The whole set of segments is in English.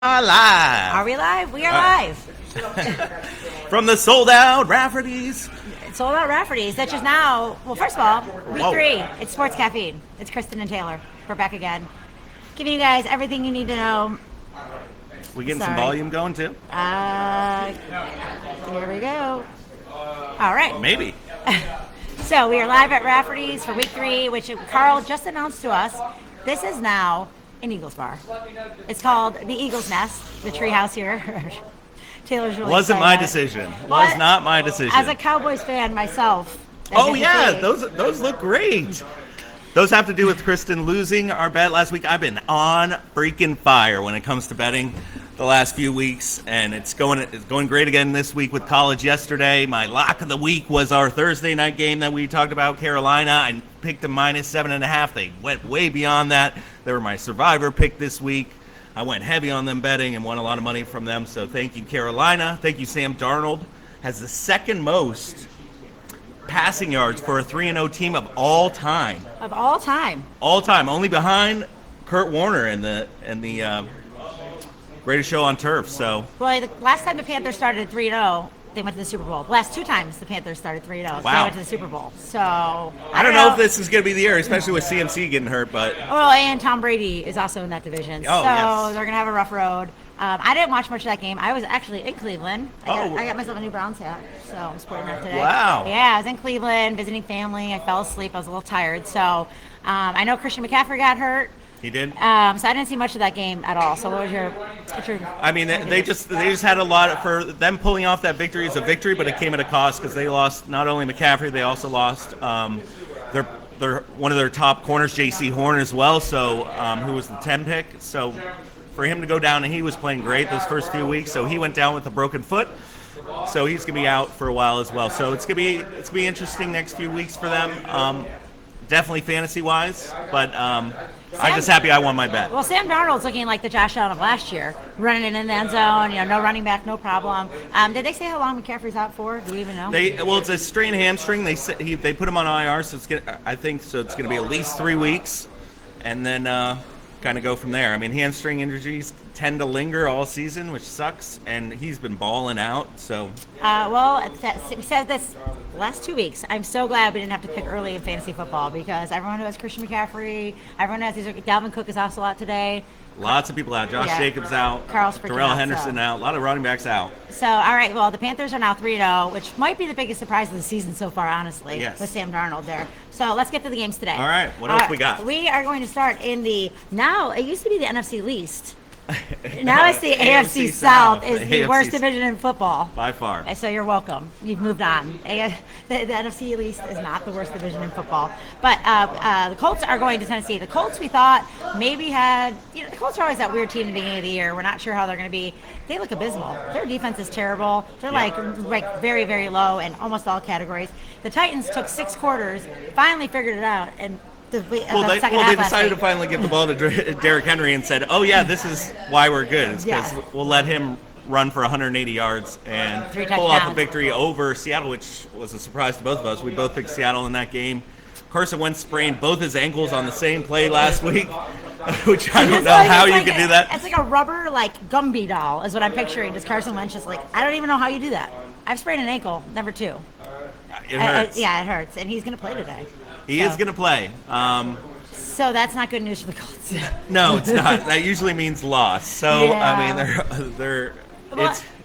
Live. Are we live? We are live. From the sold-out Rafferty's. Sold out Raffurty's. That's just now. Well, first of all, week Whoa. 3. It's Sports Caffeine. It's Kristin and Taylor. We're back again. Giving you guys everything you need to know. We getting some Sorry. volume going too? Here we go. All right. Maybe. So we are live at Rafferty's for week 3, which Carl just announced to us. This is now an Eagles bar. It's called the Eagles Nest, the treehouse here. Taylor's really Wasn't excited my about it. decision. Well, Was not my decision. As a Cowboys fan myself. Oh yeah, admittedly, those look great. Those have to do with Kristin losing our bet last week. I've been on freaking fire when it comes to betting the last few weeks, and it's going great again this week with college yesterday. My lock of the week was our Thursday night game that we talked about, Carolina. I picked a -7.5. They went way beyond that. They were my survivor pick this week. I went heavy on them betting and won a lot of money from them. So thank you, Carolina. Thank you, Sam Darnold. Has the second most passing yards for a 3-0 team of all time. Of all time. All time, only behind Kurt Warner in the greatest show on turf. So Well, the last time the Panthers started at 3-0, they went to the Super Bowl. The last 2 times the Panthers started 3-0, Wow. they went to the Super Bowl. So I don't know if this is going to be the year, especially with CMC getting hurt. But Well, and Tom Brady is also in that division. Oh, so yes. they're going to have a rough road. I didn't watch much of that game. I was actually in Cleveland. I got myself a new Browns hat, so I'm sporting that today. Wow. Yeah, I was in Cleveland visiting family. I fell asleep. I was a little tired. So I know Christian McCaffrey got hurt. he did. So I didn't see much of that game at all. So what's your I mean, they just had a lot for them pulling off that victory is a victory, but it came at a cost because they lost not only McCaffrey, they also lost their one of their top corners, J.C. Horn, as well. So who was the 10 pick? So for him to go down, and he was playing great those first few weeks. So he went down with a broken foot. So he's gonna be out for a while as well. So it's gonna be interesting next few weeks for them. Definitely fantasy wise, but I'm just happy I won my bet. Well, Sam Darnold's looking like the Josh Allen of last year, running it in the end zone. No running back, no problem. Did they say how long McCaffrey's out for? Do we even know? It's a strained hamstring. They put him on IR, so I think it's gonna be at least 3 weeks, and then kind of go from there. I mean, hamstring injuries tend to linger all season, which sucks, and he's been balling out. So We said this last 2 weeks. I'm so glad we didn't have to pick early in fantasy football because everyone who has Christian McCaffrey, everyone has Dalvin Cook is also out today. lots of people out. Josh Jacobs out. Carl's freaking Darrell out, Henderson so. out. A lot of running backs out. So, all right, well, the Panthers are now 3-0, which might be the biggest surprise of the season so far, honestly, Yes. with Sam Darnold there. So let's get to the games today. All right, what else we got? We are going to start in now it used to be the NFC least. Now it's the AFC South is the worst division in football. by far. So you're welcome. You've moved on. The NFC East is not the worst division in football. But the Colts are going to Tennessee. The Colts, we thought, maybe had, the Colts are always that weird team at the beginning of the year. We're not sure how they're going to be. They look abysmal. Their defense is terrible. They're like very, very low in almost all categories. The Titans took 6 quarters, finally figured it out, and they decided to finally give the ball to Derrick Henry and said, "Oh yeah, this is why we're good. It's because we'll let him run for 180 yards and 3 pull off a touchdowns. victory over Seattle," which was a surprise to both of us. We both picked Seattle in that game. Carson Wentz sprained both his ankles on the same play last week, which I don't know how you can do that. It's like a rubber Gumby doll is what I'm picturing. Just Carson Wentz just I don't even know how you do that. I've sprained an ankle, number 2. It hurts. It hurts, and he's going to play today. He is going to play. So that's not good news for the Colts. No, it's not. That usually means loss. So Yeah. I mean,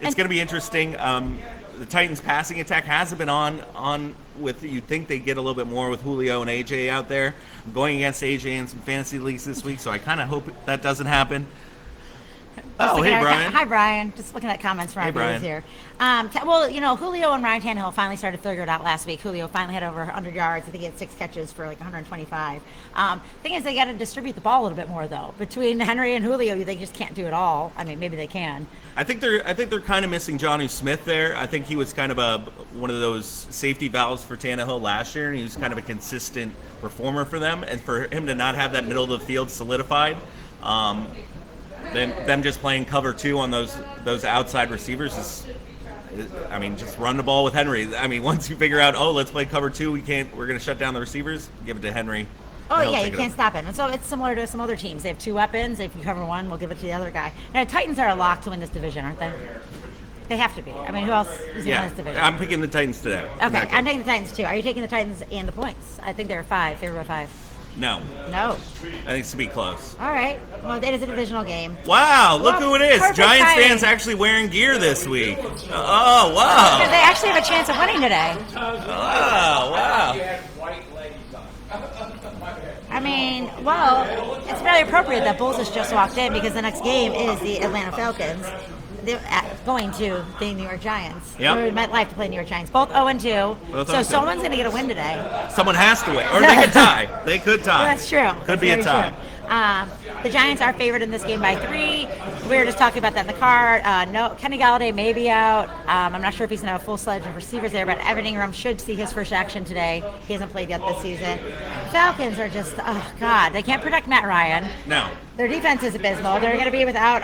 it's going to be interesting. The Titans' passing attack hasn't been on with. You'd think they get a little bit more with Julio and AJ out there. I'm going against AJ in some fantasy leagues this week, so I kind of hope that doesn't happen. Oh, hey, Brian. Hi, Brian. Just looking at comments from our viewers here. Julio and Ryan Tannehill finally started figuring it out last week. Julio finally had over 100 yards. I think he had 6 catches for 125. Thing is, they got to distribute the ball a little bit more, though. Between Henry and Julio, they just can't do it all. I mean, maybe they can. I think they're kind of missing Jonnu Smith there. I think he was kind of one of those safety valves for Tannehill last year, and he was kind of a consistent performer for them. And for him to not have that middle of the field solidified, them just playing cover 2 on those outside receivers is, I mean, just run the ball with Henry. I mean, once you figure out, let's play cover 2, we're going to shut down the receivers, give it to Henry. Oh, He'll yeah, pick you it can't up. stop him. And so it's similar to some other teams. They have two weapons. If you cover one, we'll give it to the other guy. Now, Titans are a lock to win this division, aren't they? They have to be. I mean, who else is in Yeah, this division? I'm picking the Titans today. Okay, I'm taking the Titans too. Are you taking the Titans and the points? I think they're 5, favored by 5. No, No. I think it's to be close. All right. Well, it is a divisional game. Wow, look Well, who it is. perfect Giants timing. fans actually wearing gear this week. Oh, Because wow. they actually have a chance of winning today. Oh, wow. I mean, well, it's very appropriate that Bulls has just walked in because the next game is the Atlanta Falcons. They're going to the New York Giants. Yep. They're MetLife to play New York Giants. Both 0-2. Both So 0-2. someone's going to get a win today. Someone has to win. Or they could tie. They could tie. That's true. Could be a Very tie. true. The Giants are favored in this game by 3. We were just talking about that in the car. No, Kenny Galladay may be out. I'm not sure if he's going to have a full sledge of receivers there, but Evan Ingram should see his first action today. He hasn't played yet this season. Falcons are just, oh, God, they can't protect Matt Ryan. No. Their defense is abysmal. They're going to be without,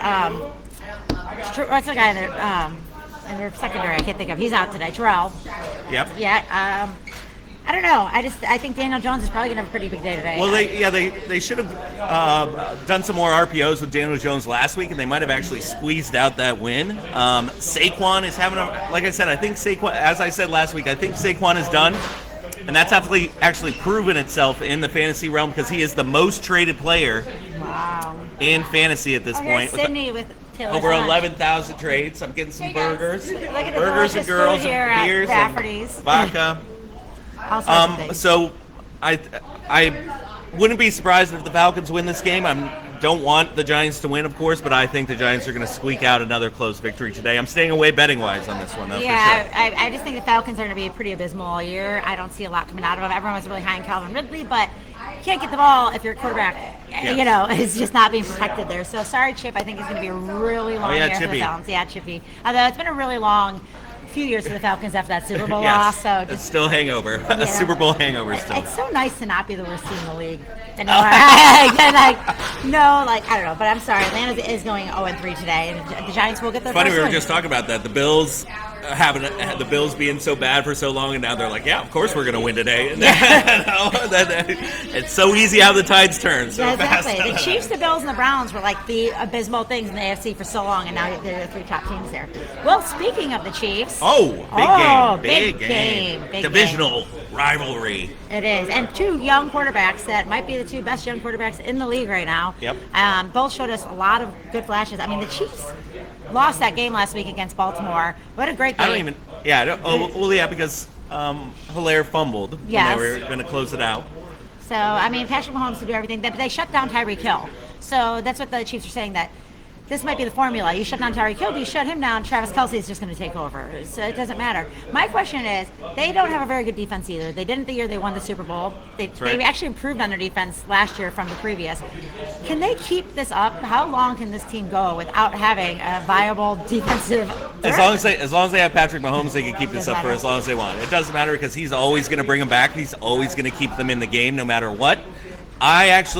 what's the guy in their secondary? I can't think of. He's out today. Terrell. Yep. Yeah. I don't know. I think Daniel Jones is probably going to have a pretty big day today. Well, they should have done some more RPOs with Daniel Jones last week, and they might have actually squeezed out that win. Saquon is having like I said, I think Saquon, as I said last week, I think Saquon is done, and that's actually proven itself in the fantasy realm because he is the most traded player Wow. in fantasy at this Oh, here's point. Sydney with Taylor's Over lunch. 11,000 trades. I'm getting some Hey, guys. burgers, Look at the burgers delicious and girls, food here and at beers, Raffurty's. and vodka. All sorts of things. So I wouldn't be surprised if the Falcons win this game. Don't want the Giants to win, of course, but I think the Giants are going to squeak out another close victory today. I'm staying away betting-wise on this one, though, for sure. I just think the Falcons are going to be pretty abysmal all year. I don't see a lot coming out of them. Everyone was really high on Calvin Ridley, but you can't get the ball if your quarterback, is just not being protected there. So sorry, Chip. I think it's going to be a really long year for Chippy. the Falcons. Yeah, Chippy. Although it's been a really long few years for the Falcons after that Super Bowl Yes, loss. So it's just, still hangover, a Super Bowl hangover still. it's so nice to not be the worst team in the league. Anymore. I don't know, but I'm sorry. Atlanta is going 0-3 today, and the Giants will get their Funny, first we were win. just talking about that. The Bills the Bills being so bad for so long, and now they're like, yeah, of course we're going to win today. It's so easy how the tides turn so Yeah, fast. exactly. The Chiefs, the Bills, and the Browns were like the abysmal things in the AFC for so long, and now they're the 3 top teams there. Well, speaking of the Chiefs, Big game. big Divisional rivalry. It is, and 2 young quarterbacks that might be the 2 best young quarterbacks in the league right now. Yep. Both showed us a lot of good flashes. I mean, the Chiefs lost that game last week against Baltimore. What a great game! Because Hilaire fumbled. Yes. When they were going to close it out. So, I mean, Patrick Mahomes to do everything. They shut down Tyreek Hill. So that's what the Chiefs are saying, that this might be the formula. You shut down Tyreek Hill, but you shut him down, Travis Kelce is just going to take over. So it doesn't matter. My question is, they don't have a very good defense either. They didn't the year they won the Super Bowl. They actually improved on their defense last year from the previous. Can they keep this up? How long can this team go without having a viable defensive As long as they have Patrick Mahomes, they can keep this up for as long as they want. It doesn't matter because he's always going to bring them back. He's always going to keep them in the game no matter what. I was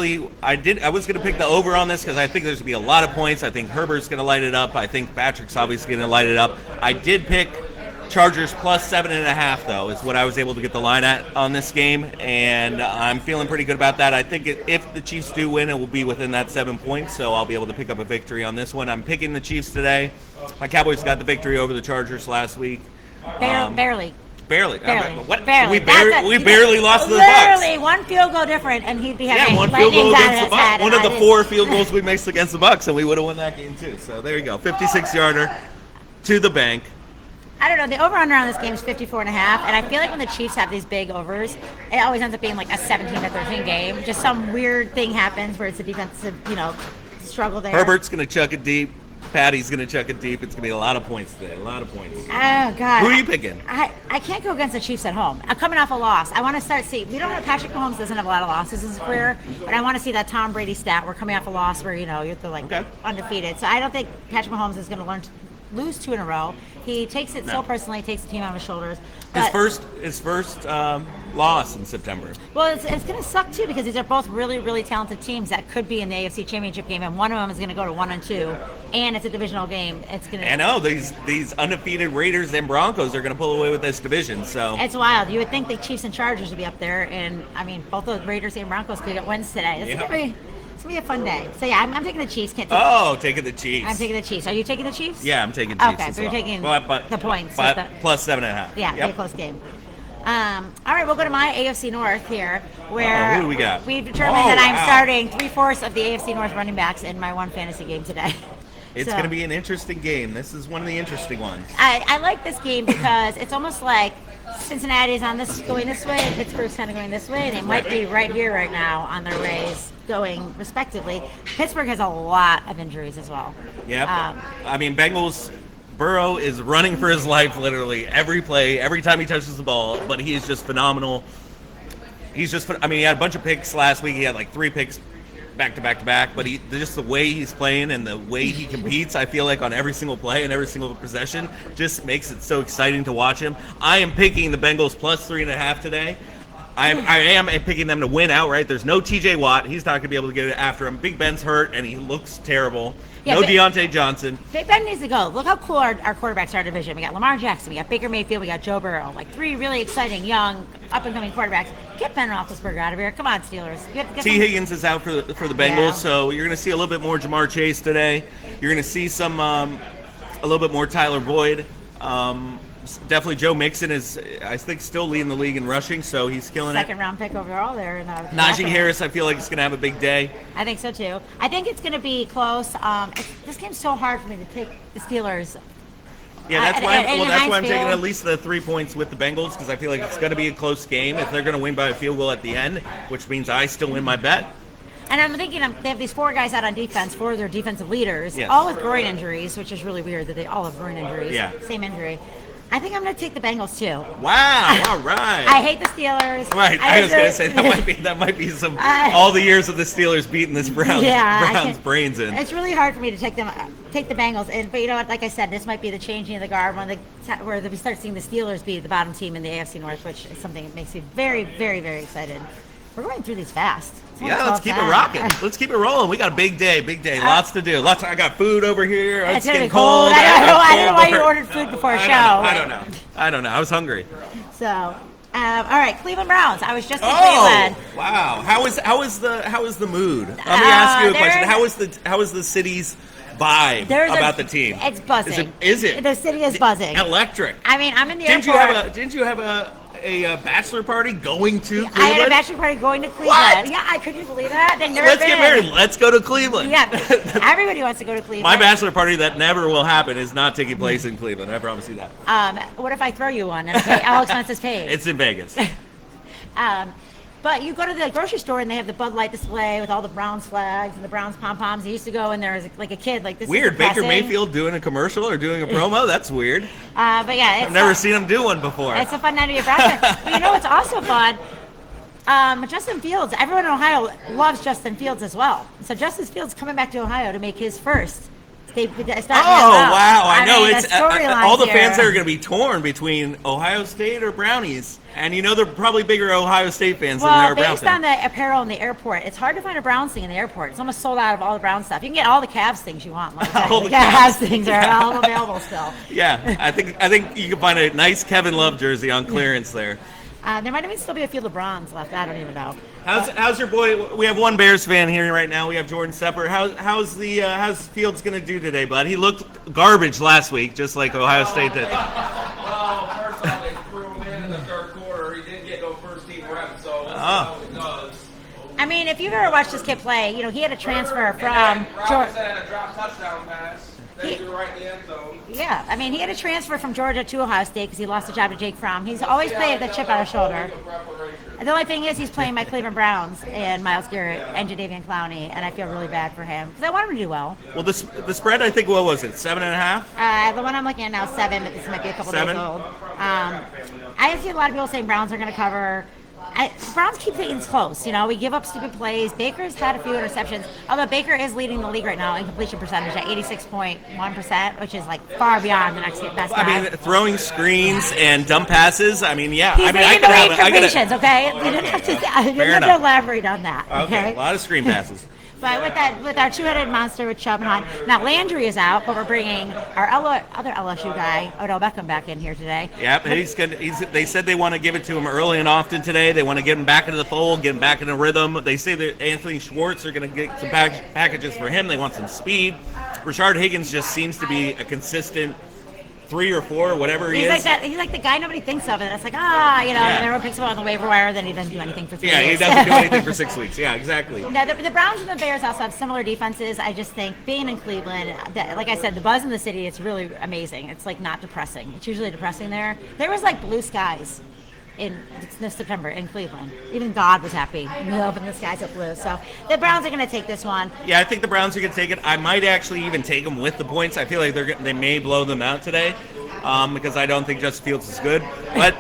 going to pick the over on this because I think there's going to be a lot of points. I think Herbert's going to light it up. I think Patrick's obviously going to light it up. I did pick Chargers plus 7.5, though, is what I was able to get the line at on this game, and I'm feeling pretty good about that. I think if the Chiefs do win, it will be within that 7 points, so I'll be able to pick up a victory on this one. I'm picking the Chiefs today. My Cowboys got the victory over the Chargers last week. Barely. Barely. What? We barely lost to the Bucs. Literally, one field goal different, and he'd be having one field goal lightning against the down his head, Bucs. One and of I the didn't- 4 field goals we missed against the Bucs, and we would have won that game too. So there you go, 56-yarder to the bank. I don't know. The over-under on this game is 54.5, and I feel like when the Chiefs have these big overs, it always ends up being like a 17-13 game. Just some weird thing happens where it's a defensive, struggle there. Herbert's going to chuck it deep. Patty's going to chuck it deep. It's going to be a lot of points today. A lot of points. Oh, God. Who are you picking? I can't go against the Chiefs at home. I'm coming off a loss. I want to start seeing. We don't have Patrick Mahomes doesn't have a lot of losses in his career, but I want to see that Tom Brady stat. We're coming off a loss where, you're undefeated. So I don't think Patrick Mahomes is going to lose 2 in a row. He takes it so personally, takes the team on his shoulders. His first loss in September. Well, it's going to suck too because these are both really, really talented teams that could be in the AFC Championship game, and one of them is going to go to 1-2 and it's a divisional game. It's gonna. I know these undefeated Raiders and Broncos are going to pull away with this division. So it's wild. You would think the Chiefs and Chargers would be up there, and I mean, both the Raiders and Broncos could get wins today. It's gonna be a fun day. So yeah, I'm taking the Chiefs. Taking the Chiefs. I'm taking the Chiefs. Are you taking the Chiefs? Yeah, I'm taking the Chiefs. Okay, so you're taking the points. Plus 7.5. Yeah, be a close game. All right, we'll go to my AFC North here, where who do we got? We've determined that I'm starting 3/4 of the AFC North running backs in my one fantasy game today. It's going to be an interesting game. This is one of the interesting ones. I like this game because it's almost like Cincinnati is going this way and Pittsburgh's kind of going this way, and they might be right here right now on their ways going respectively. Pittsburgh has a lot of injuries as well. Yeah. I mean, Burrow is running for his life literally every play, every time he touches the ball, but he is just phenomenal. He had a bunch of picks last week. He had like 3 picks back to back to back, but just the way he's playing and the way he competes, I feel like on every single play and every single possession just makes it so exciting to watch him. I am picking the Bengals plus 3.5 today. I am picking them to win outright. There's no TJ Watt. He's not going to be able to get it after him. Big Ben's hurt, and he looks terrible. Yeah, no Deontay Johnson. Big Ben needs to go. Look how cool our quarterbacks are in our division. We got Lamar Jackson, we got Baker Mayfield, we got Joe Burrow. Like 3 really exciting, young, up-and-coming quarterbacks. Get Ben Roethlisberger out of here. Come on, Steelers. T. Higgins is out for the Bengals, so you're going to see a little bit more Jamar Chase today. You're going to see some a little bit more Tyler Boyd. Definitely Joe Mixon is, I think, still leading the league in rushing, so he's killing it. Second-round pick overall there. Najee Harris, I feel like, is going to have a big day. I think so, too. I think it's going to be close. This game's so hard for me to pick the Steelers. Yeah, that's why I'm taking at least the 3 points with the Bengals, because I feel like it's going to be a close game if they're going to win by a field goal at the end, which means I still win my bet. And I'm thinking they have these 4 guys out on defense, 4 of their defensive leaders, all with groin injuries, which is really weird that they all have groin injuries. Yeah. Same injury. I think I'm going to take the Bengals too. Wow! All right. I hate the Steelers. Right. I was going to say that might be some all the years of the Steelers beating this Browns brains in. It's really hard for me to take the Bengals. But you know what? Like I said, this might be the changing of the guard where we start seeing the Steelers be the bottom team in the AFC North, which is something that makes me very, very, very excited. We're going through these fast. Yeah, let's keep it rocking. Let's keep it rolling. We got a big day. Lots to do. I got food over here. It's getting cold. I don't know why you ordered food before a show. I don't know. I was hungry. So, all right, Cleveland Browns. I was just in Cleveland. Wow. How is the mood? Let me ask you a question. How is the city's vibe about the team? It's buzzing. Is it? The city is buzzing. Electric. I mean, I'm in the airport. Didn't you have a bachelor party going to Cleveland? I had a bachelor party going to Cleveland. What? Yeah, could you believe that? Let's get married. Let's go to Cleveland. Yeah, everybody wants to go to Cleveland. My bachelor party that never will happen is not taking place in Cleveland. I promise you that. What if I throw you one? And all expenses paid. It's in Vegas. But you go to the grocery store and they have the Bud Light display with all the Browns flags and the Browns pom-poms. I used to go and there was like a kid like this. Weird. Baker Mayfield doing a commercial or doing a promo? That's weird. But yeah. I've never seen him do one before. It's a fun night to be a Browns. But you know what's also fun? Justin Fields. Everyone in Ohio loves Justin Fields as well. So Justin Fields coming back to Ohio to make his first. Wow! I know mean, it's all the fans there are going to be torn between Ohio State or Brownies, and you know they're probably bigger Ohio State fans than they are Browns fans. Based on the apparel in the airport, it's hard to find a Browns thing in the airport. It's almost sold out of all the Brown stuff. You can get all the Cavs things you want. Like all the Cavs things are all available still. Yeah, I think you can find a nice Kevin Love jersey on clearance there. There might even still be a field of bronze left. I don't even know. How's your boy? We have one Bears fan here right now. We have Jordan Sepper. How's Fields going to do today, bud? He looked garbage last week, just like Ohio State did. Well, first off, they threw him in the third quarter. He didn't get no first team reps, so we'll see how it does. I mean, if you've ever watched this kid play, you know, he had a transfer from Georgia. Had a drop touchdown pass. They threw right in the end zone. Yeah, I mean, he had a transfer from Georgia to Ohio State because he lost the job to Jake Fromm. He's always played with a chip on his shoulder. And the only thing is he's playing my Cleveland Browns and Myles Garrett and Jadeveon Clowney, and I feel really bad for him because I want him to do well. Well, the spread, I think, what was it, 7.5? The one I'm looking at now is 7, but this might be a couple days old. I see a lot of people saying Browns are going to cover. Browns keep things close. You know, we give up stupid plays. Baker's had a few interceptions, although Baker is leading the league right now in completion percentage at 86.1%, which is like far beyond the next best guy. I mean, throwing screens and dump passes. I mean, yeah. He's leading the league completions. Okay, you didn't have to elaborate on that. Okay, a lot of screen passes. But with our two-headed monster with Chubb and Hunt. Now Landry is out, but we're bringing our other LSU guy, Odell Beckham, back in here today. Yep, they said they want to give it to him early and often today. They want to get him back into the fold, get him back into rhythm. They say that Anthony Schwartz are going to get some packages for him. They want some speed. Rashard Higgins just seems to be a consistent 3 or 4, whatever he is. He's like the guy nobody thinks of, and it's like, and everyone picks him up on the waiver wire, then he doesn't do anything for 3 weeks. Yeah, he doesn't do anything for 6 weeks. Yeah, exactly. Now, the Browns and the Bears also have similar defenses. I just think being in Cleveland, like I said, the buzz in the city, it's really amazing. It's like not depressing. It's usually depressing there. There was like blue skies in this September in Cleveland. Even God was happy. We opened the skies up blue. So the Browns are going to take this one. Yeah, I think the Browns are going to take it. I might actually even take them with the points. I feel like they may blow them out today because I don't think Justin Fields is good. But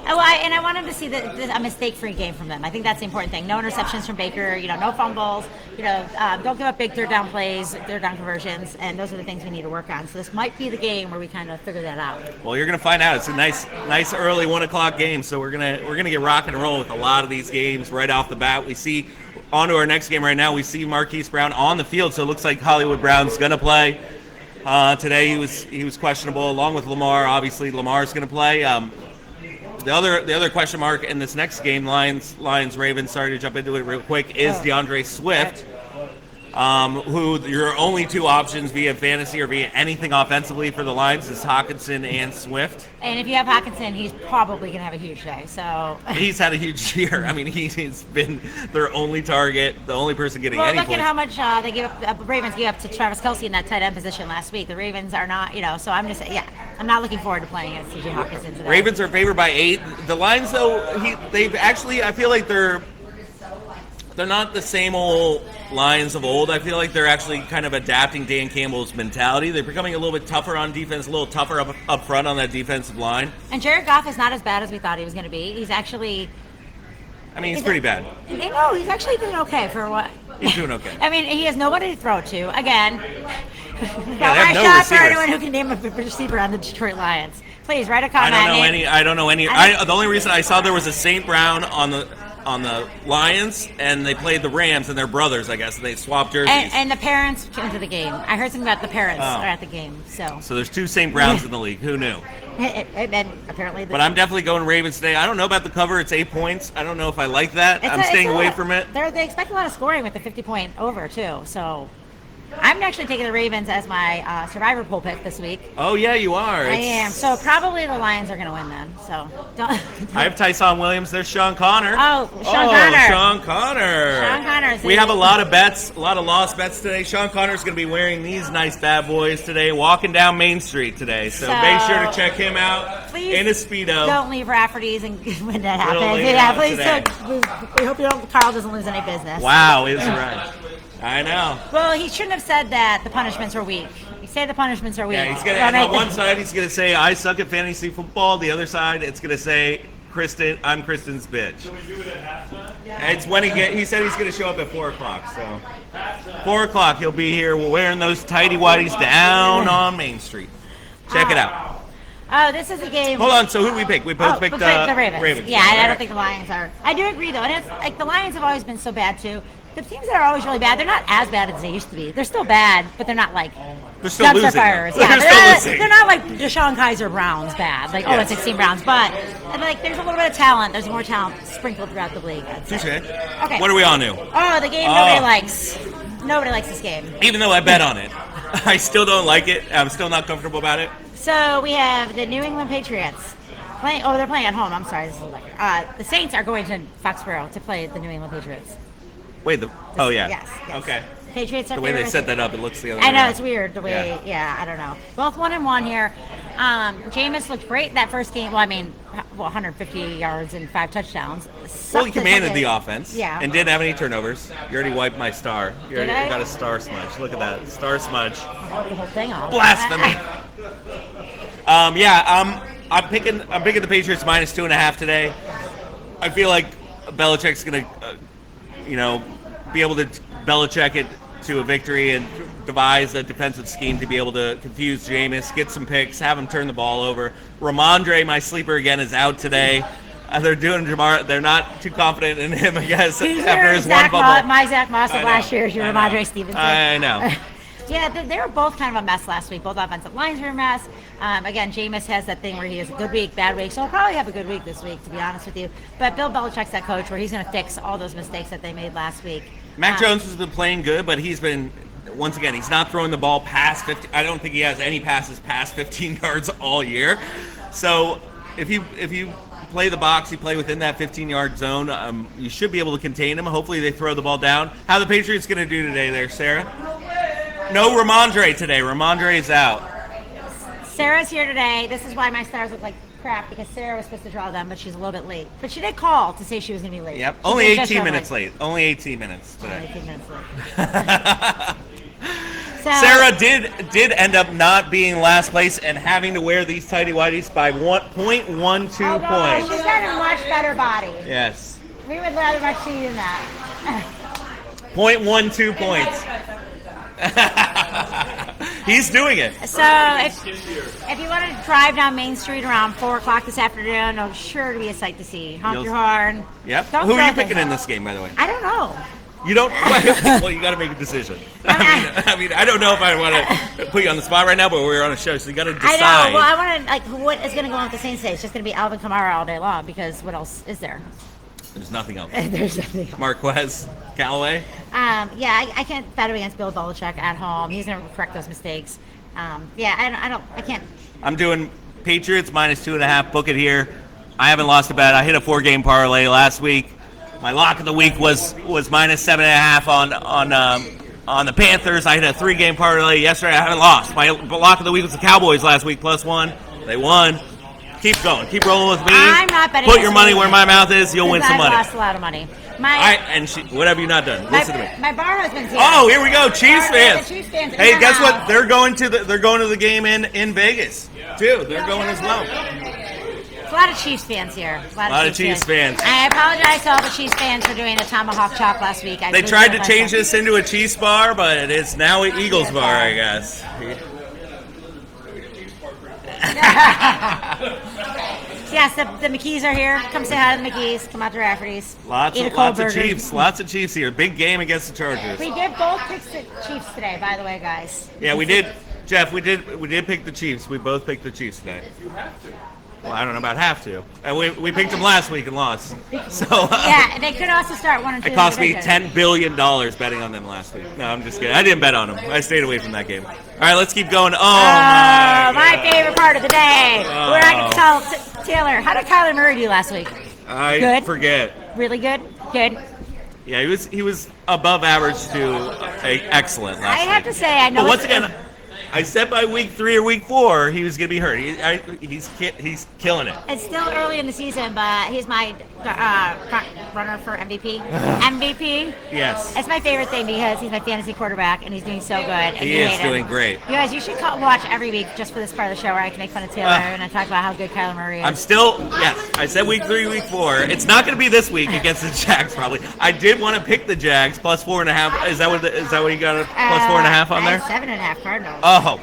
I want him to see a mistake-free game from them. I think that's the important thing. No interceptions from Baker. No fumbles. Don't give up big third-down plays, third-down conversions, and those are the things we need to work on. So this might be the game where we kind of figure that out. Well, you're going to find out. It's a nice early 1:00 game. So we're gonna get rock and roll with a lot of these games right off the bat. We see on to our next game right now. We see Marquise Brown on the field, so it looks like Hollywood Brown's going to play. Today he was questionable, along with Lamar. Obviously, Lamar's going to play. The other question mark in this next game, Lions Ravens. Sorry to jump into it real quick. Is DeAndre Swift, who your only 2 options via fantasy or via anything offensively for the Lions is Hockenson and Swift. And if you have Hockenson, he's probably going to have a huge day. So he's had a huge year. I mean, he's been their only target, the only person getting any look points. at how much they gave up. Ravens gave up to Travis Kelce in that tight end position last week. The Ravens are not, So I'm just, I'm not looking forward to playing against C.J. Hockenson today. Ravens are favored by 8. The Lions, though, they've actually, I feel like they're not the same old Lions of old. I feel like they're actually kind of adapting Dan Campbell's mentality. They're becoming a little bit tougher on defense, a little tougher up front on that defensive line. And Jared Goff is not as bad as we thought he was going to be. He's actually... I mean, he's pretty bad. No, he's actually doing okay for what... He's doing okay. I mean, he has nobody to throw to. Again, they have no shot receivers. for anyone who can name a receiver on the Detroit Lions. Please, write a comment. I don't know any. The only reason I saw there was a St. Brown on the Lions, and they played the Rams, and they're brothers, I guess, and they swapped jerseys. And the parents came to the game. I heard something about the parents are at the game. So there's 2 St. Browns in the league. Who knew? And apparently. But I'm definitely going Ravens today. I don't know about the cover. It's 8 points. I don't know if I like that. I'm staying away from it. They expect a lot of scoring with the 50-point over too. So I'm actually taking the Ravens as my survivor pool pick this week. Oh yeah, you are. I am. So probably the Lions are going to win then. So don't. I have Tyson Williams. There's Sean Connor. Sean Connor. We have a lot of bets, a lot of lost bets today. Sean Connor's going to be wearing these nice bad boys today, walking down Main Street today. So make sure to check him out in a Speedo. Don't leave Rafferty's and when that happens. Please. We hope Carl doesn't lose any business. Wow, is right. I know. Well, he shouldn't have said that the punishments are weak. You say the punishments are weak. Yeah, he's gonna. On one side, he's gonna say, "I suck at fantasy football." The other side, it's gonna say, "Kristin, I'm Kristin's bitch." Can we do it at halftime? It's when he said he's gonna show up at 4:00. So 4:00, he'll be here wearing those tighty whities down on Main Street. Check it out. Oh, this is a game. Hold on. So who did we pick? We both picked the Ravens. Ravens. Yeah, I don't think the Lions are. I do agree though, and it's like the Lions have always been so bad too. The teams that are always really bad, they're not as bad as they used to be. They're still bad, but they're not like they're still losing. Fires. Yeah, they're not like Deshaun Kaiser Browns bad. Like, it's 16 Browns. But like there's a little bit of talent. There's more talent sprinkled throughout the league. Touche. Okay. What are we on to? Oh, the game nobody likes. Nobody likes this game. Even though I bet on it. I still don't like it. I'm still not comfortable about it. So we have the New England Patriots playing. Oh, they're playing at home. I'm sorry. This is the Saints are going to Foxborough to play the New England Patriots. Wait, Yes. Okay. Patriots are the way they set that up, it looks the other way. I know, it's weird the way, I don't know. Both 1-1 here. Jameis looked great that first game. Well, 150 yards and 5 touchdowns. Well, he commanded the offense. Yeah. And didn't have any turnovers. You already wiped my star. You Did already I? got a star smudge. Look at that. Star smudge. I'll the whole thing off. Blasphemy. I'm picking the Patriots minus 2.5 today. I feel like Belichick's going to, be able to Belichick it to a victory and devise a defensive scheme to be able to confuse Jameis, get some picks, have him turn the ball over. Ramondre, my sleeper again, is out today. They're doing Jamar. They're not too confident in him, I guess, He's after his Zach one bubble. my Zach Moss of I know. last year is your I know. Ramondre Stevenson. I know. Yeah, they were both kind of a mess last week. Both offensive lines were a mess. Again, Jameis has that thing where he has a good week, bad week. So he'll probably have a good week this week, to be honest with you. But Bill Belichick's that coach where he's going to fix all those mistakes that they made last week. Mac Jones has been playing good, but he's been, once again, he's not throwing the ball past 50. I don't think he has any passes past 15 yards all year. So if you play the box, you play within that 15-yard zone, you should be able to contain him. Hopefully they throw the ball down. How are the Patriots going to do today there, Sarah? No Ramondre today. Ramondre is out. Sarah's here today. This is why my stars look like crap, because Sarah was supposed to draw them, but she's a little bit late. But she did call to say she was going to be late. Yep. She Only did just 18 show minutes late. late. Only 18 minutes Only today. 18 minutes late. So, Sarah did end up not being last place and having to wear these tighty whities by 0.12 oh, no, she's points. got a much better body. Yes. We would rather much see than that. 0.12 points. He's doing it. So if you want to drive down Main Street around 4 o'clock this afternoon, I'm sure to be a sight to see. Honk your horn. Yep. Don't Who are throw you picking things in out. this game, by the way? I don't know. You don't. Well, you got to make a decision. I mean, I don't know if I want to put you on the spot right now, but we're on a show, so you got to decide. I know. Well, I want to, like, what is going to go on with the Saints today? It's just going to be Alvin Kamara all day long, because what else is there? There's nothing else. There's nothing else. Marquez, Callaway. Yeah, I can't bet against Bill Belichick at home. He's going to correct those mistakes. I can't. I'm doing Patriots minus 2.5. Book it here. I haven't lost a bet. I hit a 4-game parlay last week. My lock of the week was minus 7.5 on the Panthers. I hit a 3-game parlay yesterday. I haven't lost. My lock of the week was the Cowboys last week, +1. They won. Keep going. Keep rolling with me. I'm not betting Put your against money you. where my mouth is. You'll win some money. I've lost a lot of money. What have you not done? Listen to me. My bar husband's here. Oh, here we go, Chiefs fans. The Chiefs fans Hey, in guess the what? house. They're going to the game in Vegas too. They're going as well. There's a lot of Chiefs fans here. A lot of Chiefs fans. I apologize to all the Chiefs fans for doing a tomahawk chop last week. They tried to change this into a Chiefs bar, but it's now an Eagles bar, I guess. Yes, the McKees are here. Come say hi to the McKees. Come out to Rafferty's. Lots Eat a of cold burger. Chiefs. Lots of Chiefs here. Big game against the Chargers. We did both pick the Chiefs today, by the way, guys. Yeah, we did. Jeff, we did pick the Chiefs. We both picked the Chiefs today. You have to. Well, I don't know about have to. We picked them last week and lost. So Yeah, they could also start 1 and 2. it cost me division. $10 billion betting on them last week. No, I'm just kidding. I didn't bet on them. I stayed away from that game. All right, let's keep going. Oh, my favorite part of the day, where I can tell Taylor, how did Kyler Murray do last week? I Good. forget. Really good? Good. Yeah, he was above average to excellent last I have week. to say, I know. But once it's- again, I said by week 3 or week 4 he was going to be hurt. He's killing it. It's still early in the season, but he's my front runner for MVP. MVP. Yes. It's my favorite thing because he's my fantasy quarterback and he's doing so good. And He you is hate him. doing great. You guys, you should watch every week just for this part of the show where I can make fun of Taylor and I talk about how good Kyler Murray is. I'm still, yes, I said week 3, week 4. It's not going to be this week against the Jags probably. I did want to pick the Jags +4.5. Is that what you got a +4.5 on there? 7.5 Cardinals. Oh.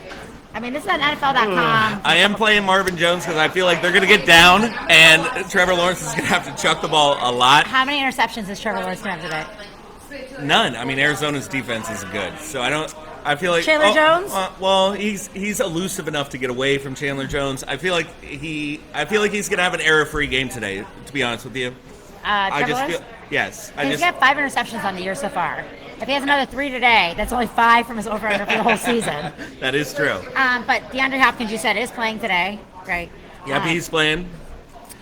I mean, this is on NFL.com. I am playing Marvin Jones because I feel like they're going to get down and Trevor Lawrence is going to have to chuck the ball a lot. How many interceptions is Trevor Lawrence going to have today? None. I mean, Arizona's defense is good, so I feel like Chandler Jones? Well, he's elusive enough to get away from Chandler Jones. I feel like he's going to have an error-free game today. To be honest with you, Trevor Lawrence? Yes. He's got 5 interceptions on the year so far. If he has another 3 today, that's only 5 from his over-under for the whole season. That is true. But DeAndre Hopkins, you said, is playing today, right? Yep, he's playing.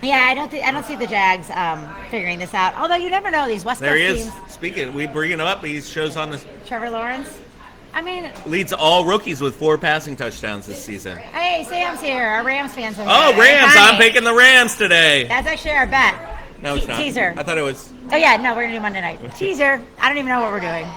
Yeah, I don't see the Jags figuring this out. Although you never know, these West Coast There he is. teams. Speaking, we bring it up. He shows on the Trevor Lawrence. I mean, leads all rookies with 4 passing touchdowns this season. hey, Sam's here. Our Rams fans are here. Oh, Rams! Hi. I'm picking the Rams today. That's actually our bet. No, it's not. Teaser. I thought it was. Oh, yeah, no, we're going to do Monday night. Teaser. I don't even know what we're doing.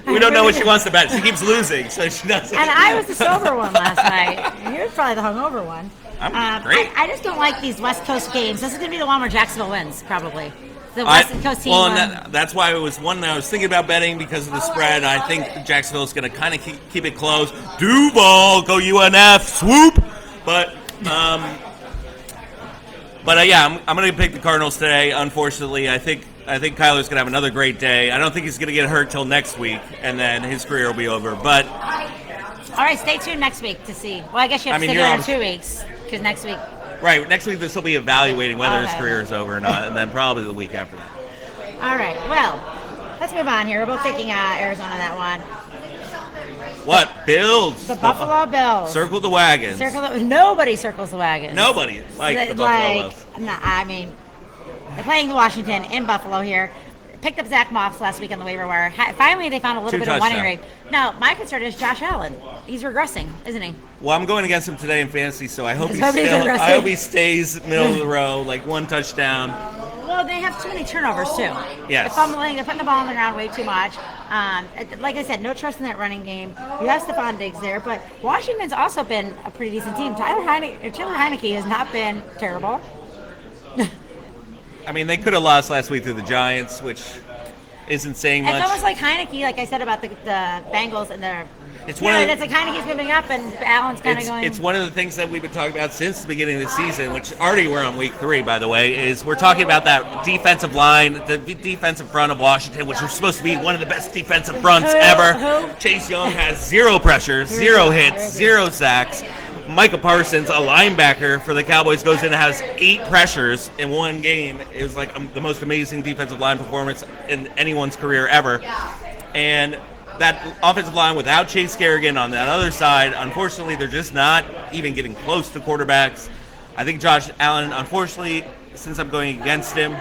We don't know what she wants to bet. She keeps losing, so she doesn't. And I was the sober one last night. You're probably the hungover one. I'm great. I just don't like these West Coast games. This is going to be the one where Jacksonville wins, probably. The West Coast team well, won. and that's why it was one that I was thinking about betting because of the spread. I think Jacksonville's going to kind of keep it close. Duval, go UNF, swoop. But But yeah, I'm going to pick the Cardinals today. Unfortunately, I think Kyler's going to have another great day. I don't think he's going to get hurt till next week, and then his career will be over. But all right, stay tuned next week to see. Well, I guess you have to stay there in 2 weeks because next week. Right, next week they'll be evaluating whether his career is over or not, and then probably the week after that. All right, well, let's move on here. We're both taking Arizona on that one. What? Bills. The Buffalo Bills. Circle the wagons. Nobody circles the wagons. Nobody likes the Buffalo Bills. I mean, they're playing Washington in Buffalo here. Picked up Zach Moss last week on the waiver wire. Finally, they found a little bit of running rate. Now, my concern is Josh Allen. He's regressing, isn't he? Well, I'm going against him today in fantasy, so I hope he stays middle of the row, like one touchdown. Well, they have too many turnovers, too. Yes. They're fumbling. They're putting the ball on the ground way too much. Like I said, no trust in that running game. You have Stephon Diggs there, but Washington's also been a pretty decent team. Taylor Heineke has not been terrible. I mean, they could have lost last week to the Giants, which isn't saying much. It's almost like Heineke, like I said about the Bengals and their. It's like Heineke's moving up and Allen's kind of going. It's one of the things that we've been talking about since the beginning of the season, which already we're on week 3, by the way, is we're talking about that defensive line, the defensive front of Washington, which was supposed to be one of the best defensive fronts ever. Chase Young has 0 pressures, 0 hits, 0 sacks. Micah Parsons, a linebacker for the Cowboys, goes in and has 8 pressures in one game. It was like the most amazing defensive line performance in anyone's career ever. And that offensive line without Chase Kerrigan on that other side, unfortunately, they're just not even getting close to quarterbacks. I think Josh Allen, unfortunately, since I'm going against him,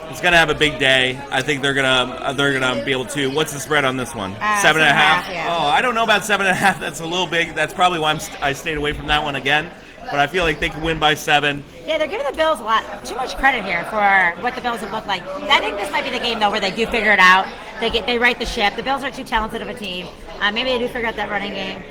he's gonna have a big day. I think they're gonna be able to. What's the spread on this one? 7.5. Yeah. Oh, I don't know about 7.5. That's a little big. That's probably why I stayed away from that one again. But I feel like they can win by 7. Yeah, they're giving the Bills a lot too much credit here for what the Bills have looked like. I think this might be the game though where they do figure it out. They right the ship. The Bills are too talented of a team. Maybe they do figure out that running game.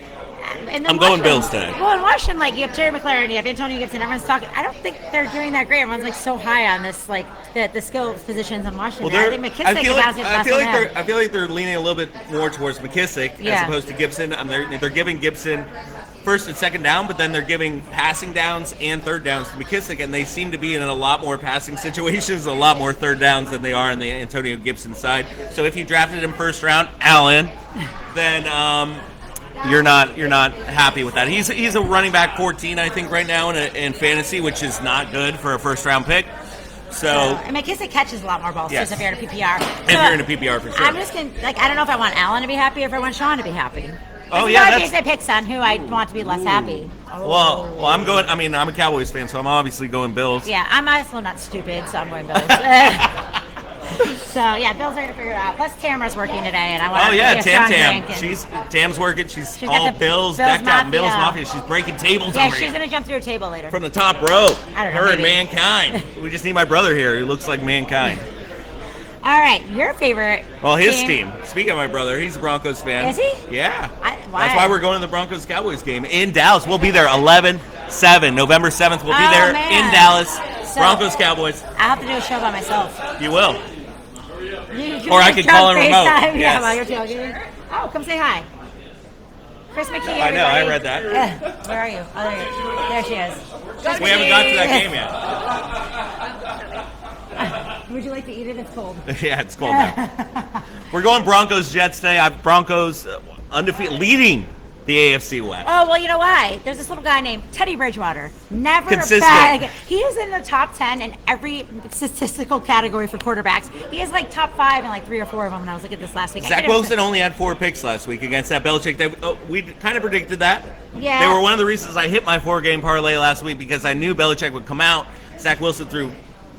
I'm going Bills today. Well, in Washington, like you have Terry McLaurin, you have Antonio Gibson. Everyone's talking. I don't think they're doing that great. Everyone's like so high on this, like the skill positions in Washington. Well, I think McKissick I feel like they're leaning a little bit more towards McKissick as opposed to Gibson. And they're giving Gibson first and second down, but then they're giving passing downs and third downs to McKissick, and they seem to be in a lot more passing situations, a lot more third downs than they are on the Antonio Gibson side. So if you drafted him first round, Allen, then you're not happy with that. He's a running back 14, I think, right now in fantasy, which is not good for a first round pick. So and McKissick catches a lot more balls too, if you're in a PPR. If you're in a PPR, for sure. I'm just gonna I don't know if I want Allen to be happy or if I want Sean to be happy. Oh yeah, that's I pick son who I want to be less happy. Well, I'm going. I mean, I'm a Cowboys fan, so I'm obviously going Bills. Yeah, I'm also not stupid, so I'm going Bills. So yeah, Bills are gonna figure it out. Plus Tamara's working today, and I want. Oh yeah, Tam's working. She's all Bills decked out in Bills Mafia. She's breaking tables. Yeah, she's gonna jump through a table later from the top row. I don't know. Her and Mankind. We just need my brother here. He looks like Mankind. All right, your favorite. Well, his team. Speaking of my brother, he's a Broncos fan. Is he? Yeah. That's why we're going to the Broncos-Cowboys game in Dallas. We'll be there 11/7, November 7th. We'll be there in Dallas. So, Broncos-Cowboys. I have to do a show by myself. You will. Or I could call in remote. Yes. Yes. While you're tailgating. Oh, come say hi. Chris McKee, everybody. I know, I read that. Where are you? Oh, there she is. We haven't got to that game yet. Would you like to eat it? It's cold. Yeah, it's cold now. We're going Broncos-Jets today. I have Broncos undefeated, leading the AFC West. Oh, well, you know why? There's this little guy named Teddy Bridgewater. Never consistent. Bag. He is in the top 10 in every statistical category for quarterbacks. He is like top 5 in like 3 or 4 of them when I was looking at this last week. Zach Wilson only had 4 picks last week against that Belichick. We kind of predicted that. Yeah. They were one of the reasons I hit my 4-game parlay last week because I knew Belichick would come out. Zach Wilson threw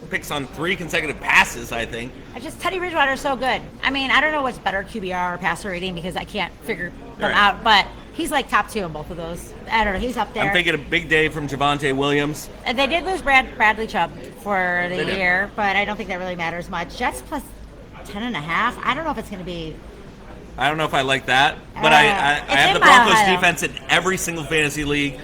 picks on 3 consecutive passes, I think. Teddy Bridgewater is so good. I mean, I don't know what's better, QBR or passer rating, because I can't figure them out, but he's like top 2 in both of those. I don't know. He's up there. I'm thinking a big day from Javonte Williams. And they did lose Bradley Chubb for the year, but I don't think that really matters much. Jets plus 10.5. I don't know if it's going to be. I don't know if I like that, but I have the Broncos defense in every single fantasy league.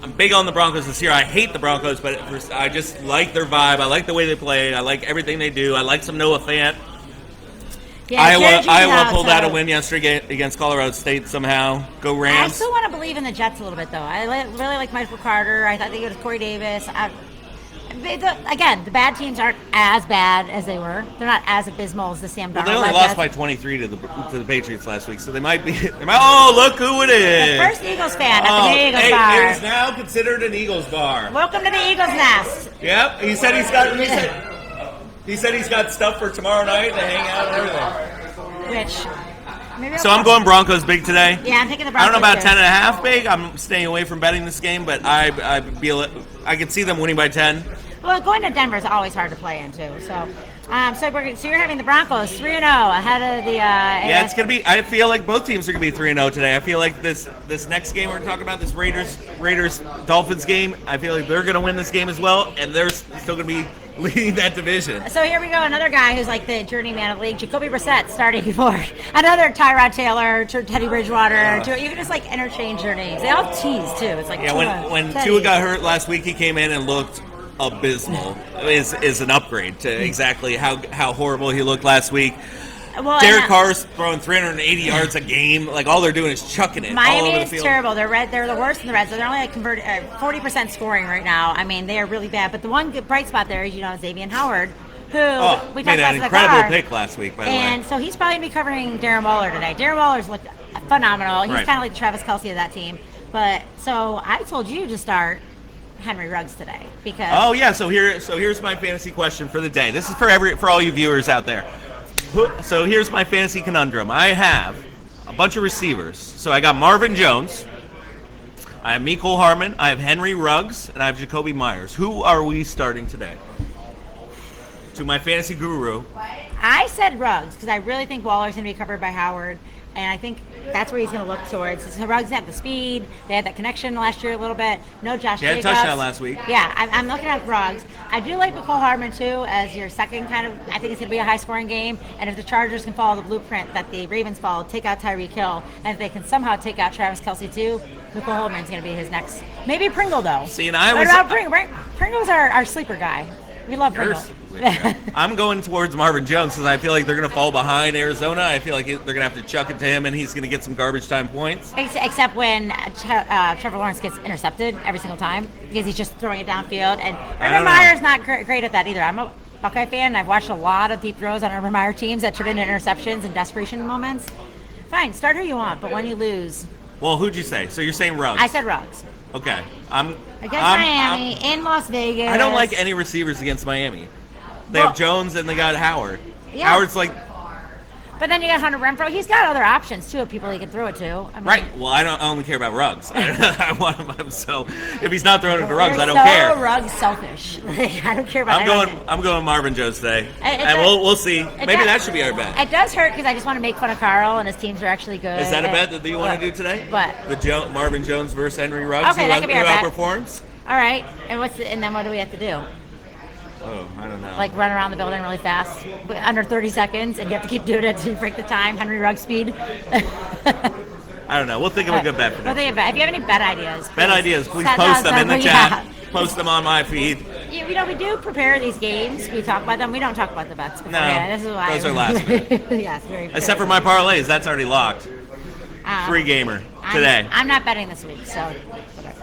I'm big on the Broncos this year. I hate the Broncos, but I just like their vibe. I like the way they play. I like everything they do. I like some Noah Fant. Yeah, Iowa pulled out a win yesterday against Colorado State somehow. Go Rams. I still want to believe in the Jets a little bit, though. I really like Michael Carter. I thought they go to Corey Davis. Again, the bad teams aren't as bad as they were. They're not as abysmal as the Sam Darnold. Well, they only lost by 23 to the Patriots last week, so they might be. Oh, look who it is! The first Eagles fan at the Eagles bar. It is now considered an Eagles bar. Welcome to the Eagles nest. Yep, he said he's got stuff for tomorrow night to hang out and everything. Which. So I'm going Broncos big today. Yeah, I'm taking the Broncos. I don't know about too. 10.5 big. I'm staying away from betting this game, but I feel it. I can see them winning by 10. Well, going to Denver is always hard to play in too. So, so you're having the Broncos 3-0 ahead of the. Yeah, it's gonna be. I feel like both teams are gonna be 3-0 today. I feel like this next game we're talking about, this Raiders Dolphins game, I feel like they're gonna win this game as well, and they're still gonna be leading that division. So here we go, another guy who's like the journeyman of the league, Jacoby Brissett, starting before another Tyrod Taylor, Teddy Bridgewater. You can just like interchange their names. They all have T's too. It's like when Tua got hurt last week, he came in and looked abysmal. Is an upgrade to exactly how horrible he looked last week. Well, Derek Carr's throwing 380 yards a game. Like all they're doing is chucking it all over the field. Miami is terrible. They're the worst in the red zone. They're only like 40% scoring right now. I mean, they are really bad. But the one good bright spot there is Xavier Howard, who we talked made about an incredible pick last week, by the way. And so he's probably going to be covering Darren Waller today. Darren Waller's looked phenomenal. He's Right. kind of like the Travis Kelce of that team. But so I told you to start Henry Ruggs today because. Oh yeah, so here's my fantasy question for the day. This is for all you viewers out there. So here's my fantasy conundrum. I have a bunch of receivers. So I got Marvin Jones, I have Mecole Hardman, I have Henry Ruggs, and I have Jacoby Myers. Who are we starting today? To my fantasy guru. I said Ruggs because I really think Waller's going to be covered by Howard, and I think that's where he's going to look towards. So Ruggs had the speed. They had that connection last year a little bit. No Josh Jacobs. He had a touchdown last week. Yeah, I'm looking at Ruggs. I do like Mecole Hardman, too, as your second kind of – I think it's going to be a high-scoring game, and if the Chargers can follow the blueprint that the Ravens followed, take out Tyreek Hill, and if they can somehow take out Travis Kelce, too, Mecole Hardman's going to be his next – maybe Pringle, though. See, and I was – what about Pringle? Pringle's our sleeper guy. We love Pringle. I'm going towards Marvin Jones because I feel like they're going to fall behind Arizona. I feel like they're going to have to chuck it to him, and he's going to get some garbage time points. Except when Trevor Lawrence gets intercepted every single time because he's just throwing it downfield. And Urban Meyer's not great at that either. I'm a Buckeye fan, and I've watched a lot of deep throws on Urban Meyer teams that turn into interceptions and desperation moments. Fine, start who you want, but when you lose. Well, who'd you say? So you're saying Ruggs. I said Ruggs. Okay. Against Miami, in Las Vegas. I don't like any receivers against Miami. They have Jones and they got Howard. Yeah. Howard's like. But then you got Hunter Renfrow. He's got other options too of people he can throw it to. I mean, right. Well, I only care about Ruggs. I want him. So if he's not throwing it to Ruggs, I don't care. Ruggs selfish. I don't care about. I'm going Marvin Jones today, and we'll see. Maybe that should be our bet. It does hurt because I just want to make fun of Carl and his teams are actually good. Is that a bet that you want to do today? What? The Marvin Jones versus Henry Ruggs. Okay, that could be our bet. Outperforms. All right. And then what do we have to do? Oh, I don't know. Like run around the building really fast, under 30 seconds, and you have to keep doing it to break the time. Henry Ruggs speed. I don't know. We'll think of a good bet for that. If you have any bet ideas, please post them in the chat. Post them on my feed. We do prepare these games. We talk about them. We don't talk about the bets. No, this is why those are last week. Yes, very true. Except for my parlays. That's already locked. Free gamer today. I'm not betting this week, so whatever.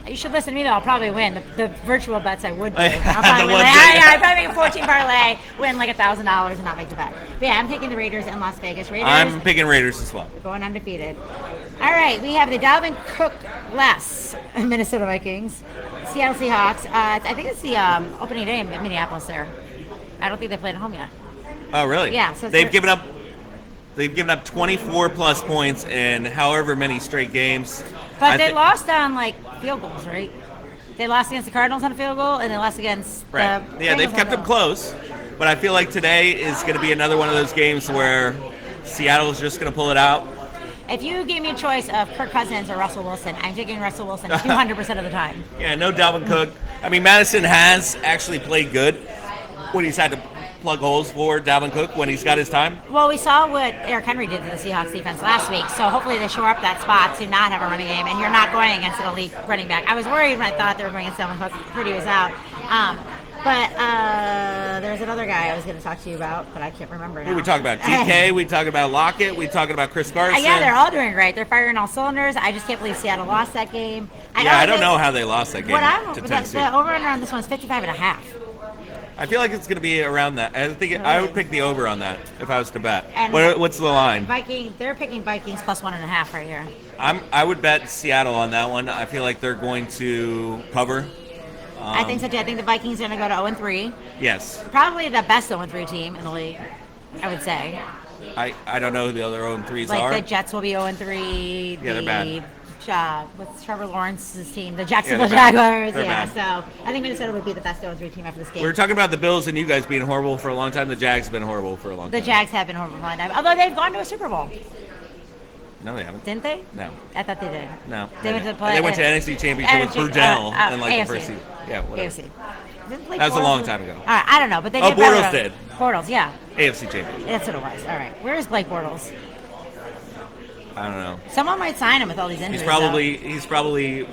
You should listen to me, though. I'll probably win. The virtual bets I would do. I'll probably win. I'd probably make a 14 parlay, win like $1,000 and not make the bet. But yeah, I'm taking the Raiders in Las Vegas. I'm picking Raiders as well. Going undefeated. All right, we have the Dalvin Cook-less Minnesota Vikings, Seattle Seahawks. I think it's the opening day in Minneapolis there. I don't think they played at home yet. Oh, really? Yeah. So They've given up 24 plus points in however many straight games. But they lost on field goals, right? They lost against the Cardinals on a field goal, and they lost against the Bengals they've kept them close. But I feel like today is going to be another one of those games where Seattle is just going to pull it out. If you gave me a choice of Kirk Cousins or Russell Wilson, I'm taking Russell Wilson 200% of the time. Yeah, no Dalvin Cook. I mean, Madison has actually played good when he's had to plug holes for Dalvin Cook when he's got his time. Well, we saw what Eric Henry did to the Seahawks defense last week, so hopefully they shore up that spot to not have a running game, and you're not going against an elite running back. I was worried when I thought they were going against Dalvin Cook. Purdy was out. But there's another guy I was going to talk to you about, but I can't remember now. Who we talking about? DK, we talking about Lockett, we talking about Chris Carson. Yeah, they're all doing great. They're firing all cylinders. I just can't believe Seattle lost that game. I don't know how they lost that game to Tennessee. The over-under on this one's 55.5. I feel like it's going to be around that. I think I would pick the over on that if I was to bet. And What's the line? They're picking Vikings plus 1.5 right here. I would bet Seattle on that one. I feel like they're going to cover. I think so too. I think the Vikings are going to go to 0-3. Yes. Probably the best 0-3 team in the league, I would say. I don't know who the other 0-3s like are. The Jets will be 0-3. Yeah, they're bad. What's Trevor Lawrence's team? The Jacksonville Yeah, Jaguars. they're bad. So I think Minnesota would be the best 0-3 team after this game. We were talking about the Bills and you guys being horrible for a long time. The Jags have been horrible for a long time. The Jags have been horrible for a long time. Although they've gone to a Super Bowl. No, they haven't. Didn't they? No. I thought they did. No. They went to the play. They went to NFC Championship with Brudell in like AFC. the first season. Yeah, whatever. AFC. That was a long time ago. All right, I don't know, but they Oh, did better. Bortles did. Bortles, yeah. AFC Championship. That's what it was. All right. Where is Blake Bortles? I don't know. Someone might sign him with all these injuries. He's probably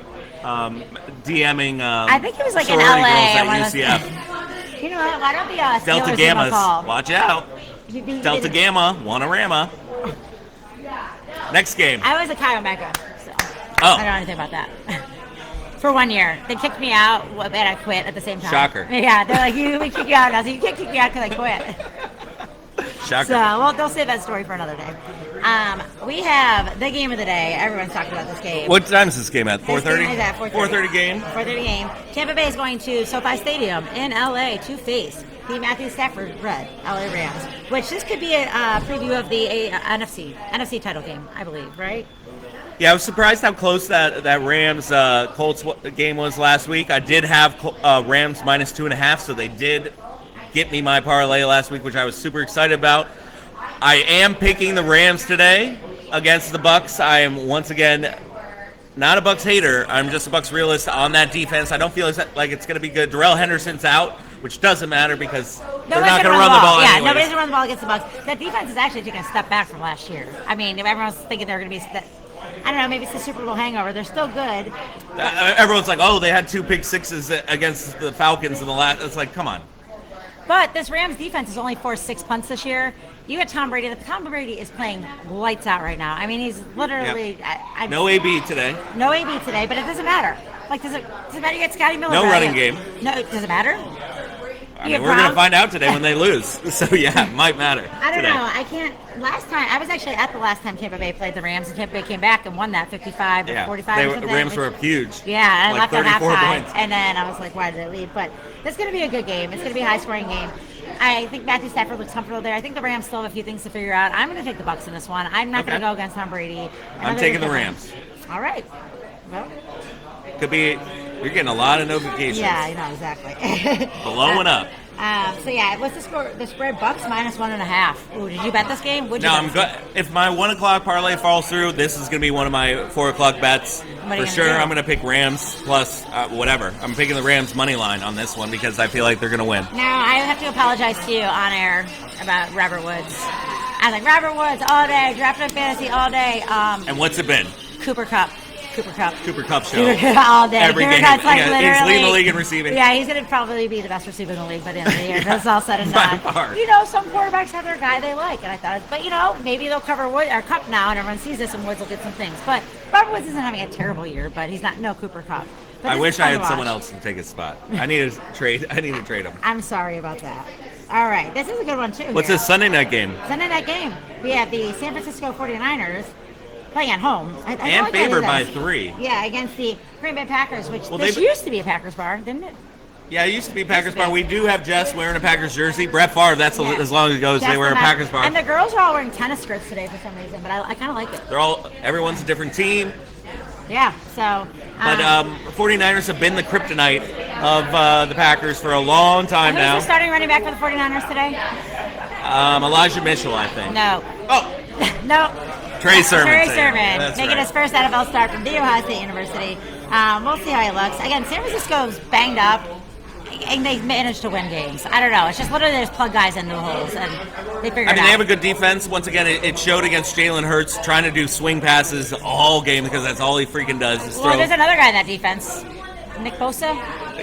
DMing. I think he was like in sorority LA girls at at UCF. You know what? Why don't the Steelers Delta give him a call? Gammas. Watch out. Delta Gamma. Wanna-rama. Next game. I was a Chi Omega, so Oh. I don't know anything about that. For 1 year. They kicked me out, and I quit at the same time. Shocker. Yeah, they're like, we kick you out. And I was like, you can't kick me out because I quit. Shocker. So, well, they'll save that story for another day. We have the game of the day. Everyone's talking about this game. What time is this game at? This 4:30? game is at 4:30. 4:30 game. 4:30 game. Tampa Bay is going to SoFi Stadium in LA to face the Matthew Stafford Red LA Rams, which this could be a preview of the NFC title game, I believe, right? Yeah, I was surprised how close that Rams Colts game was last week. I did have Rams minus 2.5, so they did get me my parlay last week, which I was super excited about. I am picking the Rams today against the Bucs. I am once again not a Bucs hater. I'm just a Bucs realist on that defense. I don't feel like it's going to be good. Darrell Henderson's out, which doesn't matter because they're not going to run the ball Yeah, anyways. nobody's going to run the ball against the Bucs. That defense is actually taking a step back from last year. I mean, everyone's thinking they're going to be I don't know, maybe it's the Super Bowl hangover. They're still good. Everyone's like, oh, they had 2 pick sixes against the Falcons in the last. It's like, come on. But this Rams defense has only forced 6 punts this year. You got Tom Brady. Tom Brady is playing lights out right now. I mean, he's literally no AB today. No AB today, but it doesn't matter. Like, does it matter? You get Scotty Miller. No running game. No, does it matter? I mean, we're going to find out today when they lose. So, yeah, it might matter. I don't today. know. I can't. Last time, I was actually at the last time Tampa Bay played the Rams, and Tampa Bay came back and won that 55 to 45 or something. Rams were up huge. Yeah, and I like left at 34 halftime, points. and then I was like, why did I leave? But it's going to be a good game. It's going to be a high-scoring game. I think Matthew Stafford looks comfortable there. I think the Rams still have a few things to figure out. I'm going to take the Bucs in this one. I'm not going to go against Tom Brady. I'm taking the Rams. All right. Well, could be. You're getting a lot of notifications. yeah, I know exactly. Blowing up. So yeah, what's the score? The spread Bucs minus 1.5. Ooh, did you bet this game? Would you? No, bet I'm this good. If my 1 o'clock parlay falls through, this is going to be one of my 4 o'clock bets. What are you For gonna sure, do? I'm going to pick Rams plus whatever. I'm picking the Rams money line on this one because I feel like they're going to win. Now, I have to apologize to you on air about Robert Woods. I was like, Robert Woods all day, drafting fantasy all day. And what's it been? Cooper Cup show. Cooper Cup all day. Every Cooper game. Cup's like Yeah, he's literally leading the league in receiving. Yeah, he's going to probably be the best receiver in the league by the end of the year. That's all said and By done. far. You know, some quarterbacks have their guy they like, and I thought, but you know, maybe they'll cover Wood or Cup now, and everyone sees this, and Woods will get some things. But Robert Woods isn't having a terrible year, but he's not no Cooper Cup. But I this wish is I fun had to watch. someone else to take his spot. I need to trade him. I'm sorry about that. All right, this is a good one too. What's here. this Sunday night game? Sunday night game. We have the San Francisco 49ers playing at home. I And like how favored they by do that. 3. Yeah, against the Green Bay Packers, which Well, this they- used to be a Packers bar, didn't it? Yeah, it used to be Packers bar. We do have Jess wearing a Packers jersey. Brett Favre, that's Yeah. as long as it goes. That's They wear a the map. Packers bar. And the girls are all wearing tennis skirts today for some reason, but I kind of like it. Everyone's a different team. Yeah, so. But 49ers have been the kryptonite of the Packers for a long time Who's now. the starting running back for the 49ers today? Elijah Mitchell, I think. No. Oh, No. Trey Sermon. Trey Sermon, That's making right. his first NFL start from The Ohio State University. We'll see how he looks. Again, San Francisco's banged up, and they managed to win games. I don't know. It's just literally they just plug guys into the holes, and they figure it out. They have a good defense. Once again, it showed against Jalen Hurts trying to do swing passes all game because that's all he freaking does is Well, throw. there's another guy in that defense. Nick Bosa?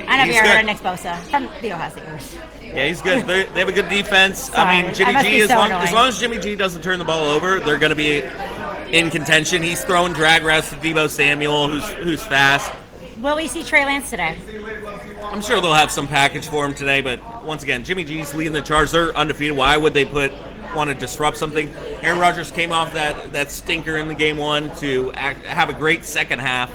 I never He's heard good. of Nick Bosa from the Ohio State. Yeah, he's good. They have a good defense. Sorry. I mean, Jimmy I must G, be as so long annoying. as Jimmy G doesn't turn the ball over, they're going to be in contention. He's throwing drag routes to Deebo Samuel, who's fast. Will we see Trey Lance today? I'm sure they'll have some package for him today, but once again, Jimmy G's leading the charge. They're undefeated. Why would they want to disrupt something? Aaron Rodgers came off that stinker in the game one to have a great second half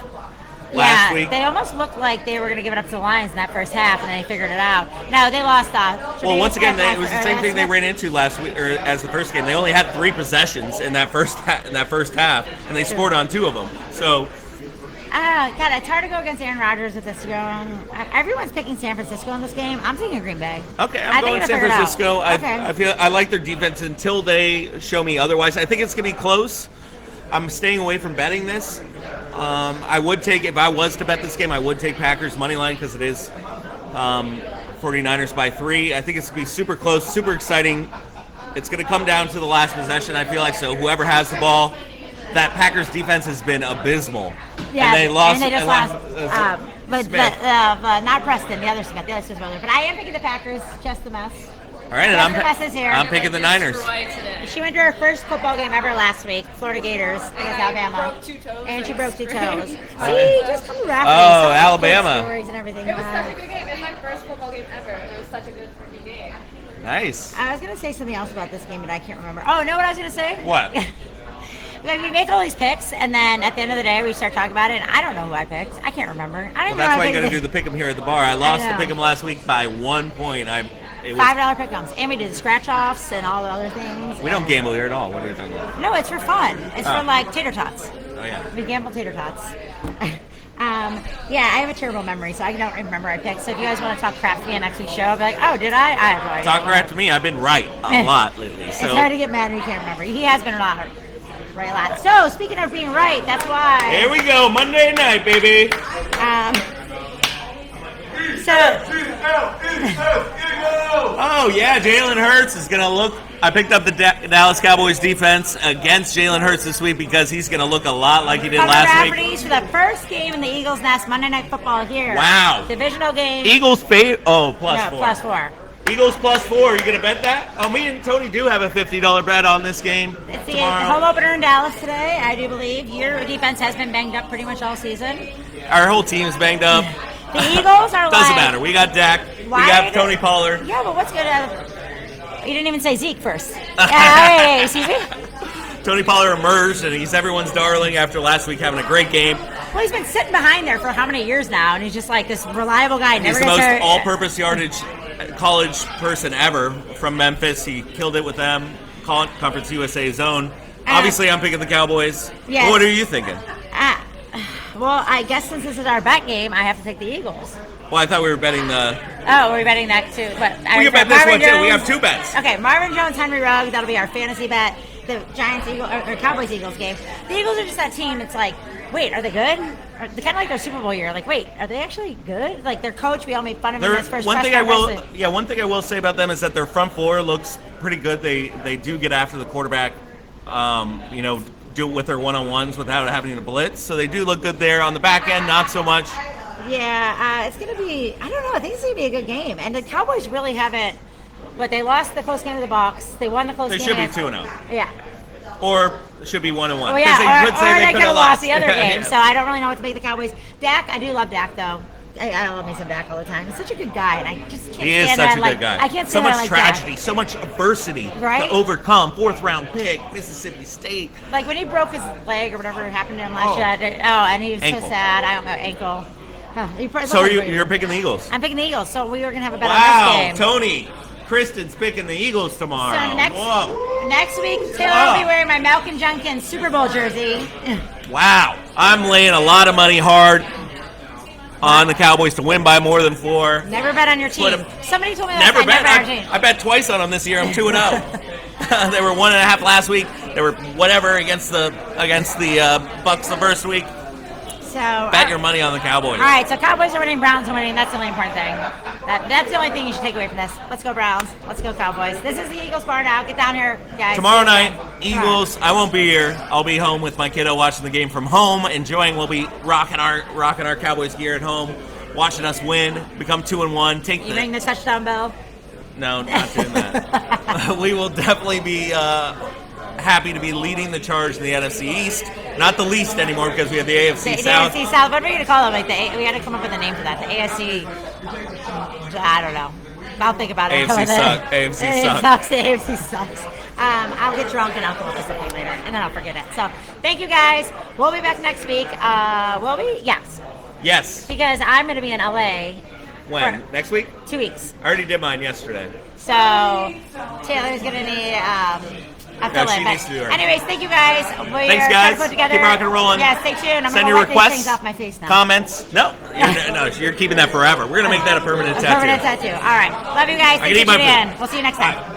last week. They almost looked like they were going to give it up to the Lions in that first half, and then they figured it out. No, they lost that. Well, once again, it was the same thing they ran into last week, or as the first game. They only had 3 possessions in that first half, and they scored on 2 of them. So. God, it's hard to go against Aaron Rodgers with this going. Everyone's picking San Francisco in this game. I'm thinking Green Bay. Okay, I'm going San Francisco. I feel I like their defense until they show me otherwise. I think it's going to be close. I'm staying away from betting this. I would take, if I was to bet this game, I would take Packers money line because it is 49ers by 3. I think it's going to be super close, super exciting. It's going to come down to the last possession, I feel like. So whoever has the ball. That Packers defense has been abysmal. Yeah, and they lost. And they just lost. But not Preston, the other Smith, brother. But I am picking the Packers, just the mess. All right, and I'm picking the Niners. She went to her first football game ever last week, Florida Gators against Alabama. Broke 2 toes. And she broke 2 toes. See, just come to Raffurty. Oh, Alabama. Stories and everything. It was such a good game. It's my first football game ever. It was such a good freaking game. Nice. I was going to say something else about this game, but I can't remember. Oh, know what I was going to say? What? Like, we make all these picks, and then at the end of the day, we start talking about it, and I don't know who I picked. I can't remember. I don't Well, that's why know you got to do the pick'em here at the bar. I lost the pick'em last week by 1 point. $5 pick'ems, and we did scratch-offs and all the other things. We don't gamble here at all. What are you talking about? No, it's for fun. It's for, like, tater tots. Oh, yeah. We gamble tater tots. Yeah, I have a terrible memory, so I don't remember I picked. So if you guys want to talk crap to me on next week's show, I'll be like, oh, did I? I have no idea. Talk crap to me. I've been right a lot lately. It's So hard to get mad when you can't remember. He has been right a lot. So, speaking of being right, that's why. here we go. Monday night, baby. Oh, yeah. Jalen Hurts is going to look. I picked up the Dallas Cowboys defense against Jalen Hurts this week because he's going to look a lot like he did last week. For the first game in the Eagles' Nest Monday Night Football here. Wow. Divisional game. Eagles plus 4. +4. Eagles +4. You going to bet that? Oh, me and Tony do have a $50 bet on this game. It's the tomorrow. home opener in Dallas today, I do believe. Your defense has been banged up pretty much all season. Our whole team's banged up. The Eagles are Doesn't matter. We got Dak. We got Tony Pollard. Yeah, but what's good? You didn't even say Zeke first. Yeah, excuse me? Tony Pollard emerged, and he's everyone's darling after last week having a great game. Well, he's been sitting behind there for how many years now, and he's just like this reliable guy. He's the most all-purpose yardage college person ever from Memphis. He killed it with them. Conference USA zone. Obviously, I'm picking the Cowboys. Yes. What are you thinking? Well, I guess since this is our bet game, I have to take the Eagles. Well, I thought we were betting the... Oh, we're betting that too. But we can bet this one too. We have 2 bets. Okay, Marvin Jones, Henry Ruggs. That'll be our fantasy bet. The Giants, Eagles, or Cowboys, Eagles game. The Eagles are just that team. It's like, wait, are they good? They're kind of like their Super Bowl year. Like, wait, are they actually good? Like their coach, we all made fun of him in his first one press thing I will, conference. yeah, one thing I will say about them is that their front four looks pretty good. They do get after the quarterback. Do it with their one-on-ones without having to blitz. So they do look good there. On the back end, not so much. Yeah, it's going to be, I don't know, I think it's going to be a good game. And the Cowboys really haven't, but they lost the close game to the Bucs. They won the close They game. should be 2-0. Yeah. Or it should be 1-1. Oh, yeah, They could have lost the other game. Yeah. So I don't really know what to make the Cowboys. Dak, I do love Dak, though. I love me some Dak all the time. He's such a good guy, and I just can't He is stand such that. a good guy. I can't so stand much that like tragedy, Dak. so much adversity Right? to overcome. 4th-round pick, Mississippi State. Like when he broke his leg or whatever happened to him last Oh. year. And he was Ankle. so sad. I don't know, ankle. So you're picking the Eagles? I'm picking the Eagles, so we were going to have a bet Wow, on this game. Tony. Kristin's picking the Eagles tomorrow. So Whoa. next week, Taylor will be wearing my Malcolm Jenkins Super Bowl jersey. Wow. I'm laying a lot of money hard on the Cowboys to win by more than 4. Never bet on your team. Somebody told me that Never bet. never bet on your team. I bet twice on them this year. I'm 2-0. They were 1.5 last week. They were whatever against the Bucks the first week. So Bet your money on the Cowboys. All right, so Cowboys are winning, Browns are winning. That's the only important thing. That's the only thing you should take away from this. Let's go Browns. Let's go Cowboys. This is the Eagles bar now. Get down here, guys. Tomorrow night, Eagles. I won't be here. I'll be home with my kiddo watching the game from home, enjoying. We'll be rocking our Cowboys gear at home. watching us win, become 2-1. You ring the touchdown bell? No, not doing that. We will definitely be happy to be leading the charge in the NFC East. Not the least anymore because we have the AFC South. The AFC South. What are we going to call it? We got to come up with a name for that. The AFC. I don't know. I'll think about it. AFC sucks. AFC sucks. The AFC sucks. I'll get drunk and I'll come up with something later, and then I'll forget it. So thank you guys. We'll be back next week. Will we? Yes. Yes. Because I'm going to be in LA. When? Next week? 2 weeks. I already did mine yesterday. So Taylor's going to need a No, fill she in. needs to do her. Anyways, thank you guys. Thanks, guys. Put together. Keep rocking and rolling. Yeah, stay tuned. I'm Send going your to wipe these requests, things off my face now. comments. No, you're keeping that forever. We're going to make that a permanent tattoo. Permanent tattoo. All right. Love you guys. I can Thanks eat for my tuning food. in. We'll see you next time.